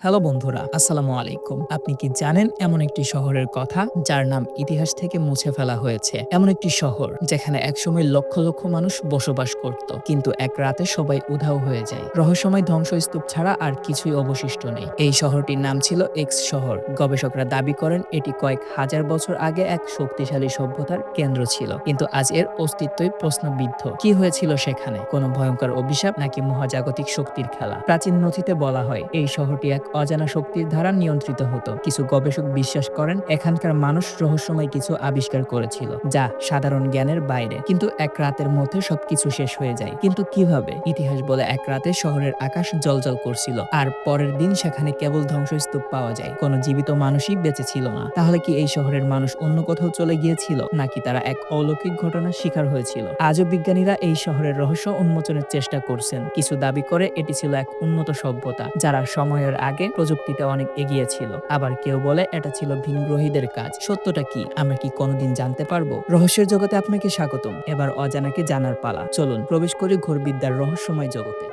Hello বন্ধুরা, আসসালামু আলাইকুম। আপনি কি জানেন এমন একটি শহরের কথা যার নাম ইতিহাস থেকে মুছে ফেলা হয়েছে? এমন একটি শহর যেখানে একসময় লক্ষ লক্ষ মানুষ বসবাস করত, কিন্তু এক রাতে সবাই উধাও হয়ে যায়। রহস্যময় ধ্বংসস্তূপ ছাড়া আর কিছুই অবশিষ্ট নেই। এই শহরটির নাম ছিল এক্স শহর। গবেষকরা দাবি করেন এটি কয়েক হাজার বছর আগে এক শক্তিশালী সভ্যতার কেন্দ্র ছিল, কিন্তু আজ এর অস্তিত্বই প্রশ্নবিদ্ধ। কি হয়েছিল সেখানে? কোনো ভয়ঙ্কর অভিশাপ নাকি মহাজাগতিক শক্তির খেলা? প্রাচীন নথিতে বলা হয় এই শহরটি এক অজানা শক্তির দ্বারা নিয়ন্ত্রিত হতো। কিছু গবেষক বিশ্বাস করেন এখানকার মানুষ রহস্যময় কিছু আবিষ্কার করেছিল যা সাধারণ জ্ঞানের বাইরে, কিন্তু এক রাতের মধ্যে সবকিছু শেষ হয়ে যায়। কিন্তু কিভাবে? ইতিহাস বলে এক রাতে শহরের আকাশ জ্বলজ্বল করছিল, আর পরের দিন সেখানে কেবল ধ্বংসস্তূপ পাওয়া যায়। কোনো জীবিত মানুষই বেঁচে ছিল না। তাহলে কি এই শহরের মানুষ অন্য কোথাও চলে গিয়েছিল, নাকি তারা এক অলৌকিক ঘটনার শিকার হয়েছিল? আজও বিজ্ঞানীরা এই শহরের রহস্য উন্মোচনের চেষ্টা করছেন। কিছু দাবি করে এটি ছিল এক উন্নত সভ্যতা যারা সময়ের আগে প্রযুক্তিতে অনেক এগিয়ে ছিল। আবার কেউ বলে এটা ছিল ভিনগ্রহীদের কাজ। সত্যটা কি? আমরা কি কোনোদিন জানতে পারবো? রহস্যের জগতে আপনাকে স্বাগতম। এবার অজানাকে জানার পালা। চলুন প্রবেশ করি ঘোরবিদ্যার রহস্যময় জগতে।